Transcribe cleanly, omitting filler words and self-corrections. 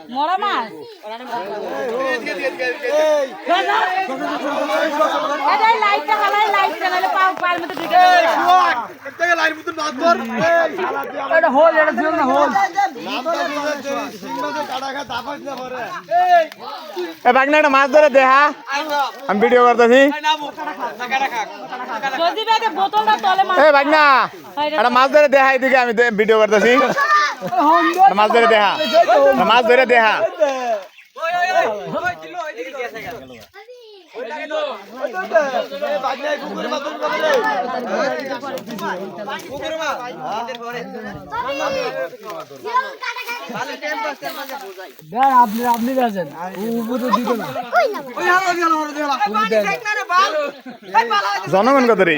মরা মাছ এটাই লাইটটা হালাই লাইটটা নালে পার মধ্যে ঢুকে একটা লাইন মতো নাচ ধর এটা হোল এটা ছিল না হোল এ বাগনা একটা মাছ ধরে দেখা আমি ভিডিও করতেছি যদি ব্যাগে বোতলটা তলে মাছ এ বাগনা একটা মাছ ধরে দেখা এদিকে আমি ভিডিও করতেছি মাছ ধরে দেখা মাছ ধরে দেখা আপনি আছেন উপরে দিত না জনগণ কত রে